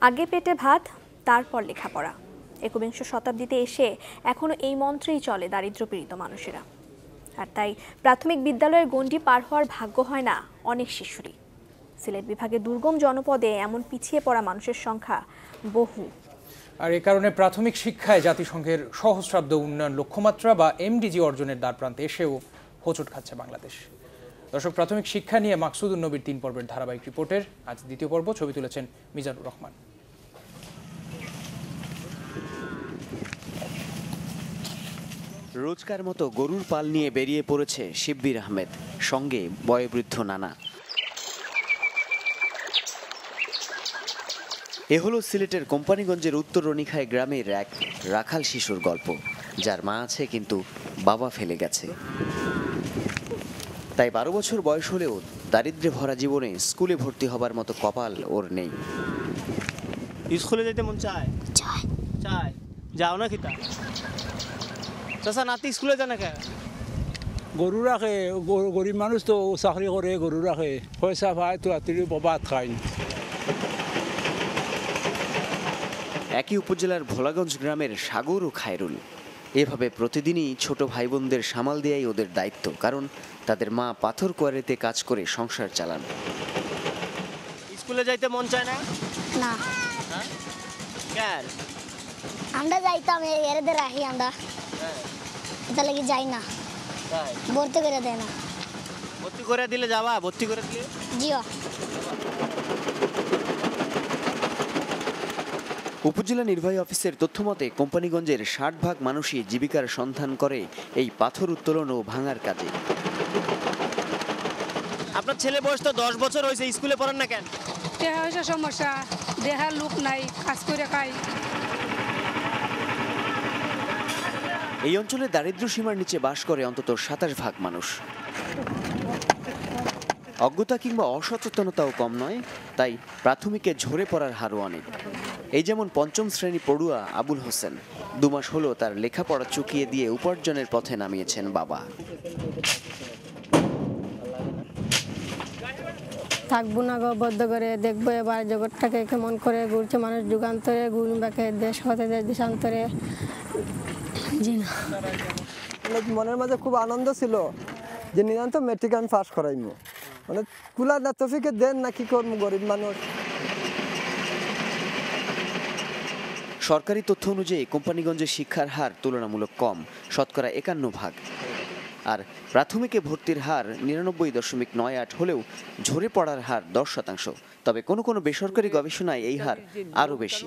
আগে পেটে ভাত, তারপর লেখাপড়া। একবিংশ শতাব্দীতে এসে এখনো এই মন্ত্রেই চলে দারিদ্র্যপীড়িত মানুষেরা। আর তাই প্রাথমিক বিদ্যালয়ের গণ্ডি পার হওয়ার ভাগ্য হয় না অনেক শিশুরই। সিলেট বিভাগের দুর্গম জনপদে এমন পিছিয়ে পড়া মানুষের সংখ্যা বহু। আর এ কারণে প্রাথমিক শিক্ষায় জাতিসংঘের সহস্রাব্দ উন্নয়ন লক্ষ্যমাত্রা বা এমডিজি অর্জনের দ্বারপ্রান্তে এসেও হোঁচট খাচ্ছে বাংলাদেশ। দর্শক, প্রাথমিক শিক্ষা নিয়ে মাকসুদুন নবীর 3 পর্বের ধারাবাহিক রিপোর্টের আজ দ্বিতীয় পর্ব। ছবি তুলেছেন মিজানুর রহমান। রোজকার মতো গরুর পাল নিয়ে বেরিয়ে পড়েছে শিব্বির আহমেদ, সঙ্গে বয়োবৃদ্ধ নানা। এ হলো সিলেটের কোম্পানিগঞ্জের উত্তর রনিখায় গ্রামের এক রাখাল শিশুর গল্প, যার মা আছে কিন্তু বাবা ফেলে গেছে। তাই 12 বছর বয়স হলেও দারিদ্র্যে ভরা জীবনে স্কুলে ভর্তি হবার মতো কপাল ওর নেই। স্কুলে যেতে মন চায়? চায়। যাও না খিতা? চাচা, নাতি স্কুলে যায় না কেন? গরু রাখে, গরিব মানুষ তো চাকরি করে, গরু রাখে, পয়সা পায় তো রাত্রি ভাত খায়। একই উপজেলার ভোলাগঞ্জ গ্রামের সাগর ও খায়রুল এভাবে প্রতিদিনই ছোট ভাই বোনদের সামাল দেয়াই ওদের দায়িত্ব, কারণ তাদের মা পাথর কোয়ারিতে কাজ করে সংসার চালান। স্কুলে যাইতে মন চায় না? না। কেন? আমরা যাইতাম, এরদের রাখি আমরা, এটা লাগি যাই না, ভর্তি করে দেয় না। ভর্তি করে দিলে যাবা? ভর্তি করে দিলে জিও। উপজেলা নির্বাহী অফিসের তথ্যমতে কোম্পানিগঞ্জের 60% মানুষই জীবিকার সন্ধান করে এই পাথর উত্তোলন ও ভাঙার কাজে। আপনার ছেলে বয়স তো 10 বছর হয়েছে, স্কুলে পড়েন না কেন? সমস্যা, দেহার লোক নাই, কাজ করে খাই। এই অঞ্চলে দারিদ্র্য সীমার নিচে বাস করে অন্তত 27% মানুষ। অজ্ঞতা কিংবা অসচেতনতাও কম নয়, তাই প্রাথমিকে ঝরে পড়ার হারও অনেক। এই যেমন 5ম শ্রেণী পড়ুয়া আবুল হোসেন। 2 মাস হলো তার লেখাপড়া চুকিয়ে দিয়ে উপার্জনের পথে নামিয়েছেন বাবা। থাকবো না গো, বদ্ধ করে দেখবো এবার জগৎটাকে কেমন করে ঘুরছে মানুষ যুগান্তরে, ঘুরবাকে দেশ হতে দেশান্তরে। জি না, মনের মাঝে খুব আনন্দ ছিল যে নিরন্ত মেট্রিক আমি পাস করাইমু, মানে কুলা না তফিকে দেন না, কি করবো গরিব মানুষ। সরকারি তথ্য অনুযায়ী কোম্পানিগঞ্জের শিক্ষার হার তুলনামূলক কম, শতকরা 51%। আর প্রাথমিকে ভর্তির হার 99.98 হলেও ঝরে পড়ার হার 10%। তবে কোনো কোনো বেসরকারি গবেষণায় এই হার আরও বেশি।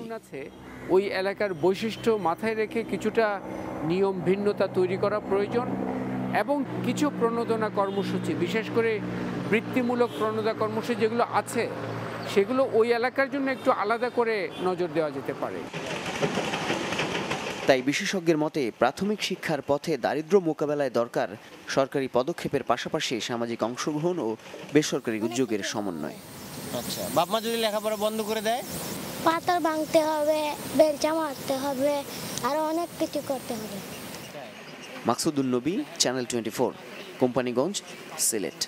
ওই এলাকার বৈশিষ্ট্য মাথায় রেখে কিছুটা নিয়ম ভিন্নতা তৈরি করা প্রয়োজন এবং কিছু প্রণোদনা কর্মসূচি, বিশেষ করে বৃত্তিমূলক প্রণোদনা কর্মসূচি যেগুলো আছে সেগুলো ওই এলাকার জন্য একটু আলাদা করে নজর দেওয়া যেতে পারে। তাই বিশেষজ্ঞের মতে প্রাথমিক শিক্ষার পথে দারিদ্র্য মোকাবেলায় দরকার সরকারি পদক্ষেপের পাশাপাশি সামাজিক অংশগ্রহণ ও বেসরকারি উদ্যোগের সমন্বয়। আচ্ছা, বাপ মা যদি লেখাপড়া বন্ধ করে দেয়? পাথর ভাঙতে হবে, বেলচা মারতে হবে, আরো অনেক কিছু করতে হবে। মাকসুদুন নবী, চ্যানেল 24, কোম্পানিগঞ্জ, সিলেট।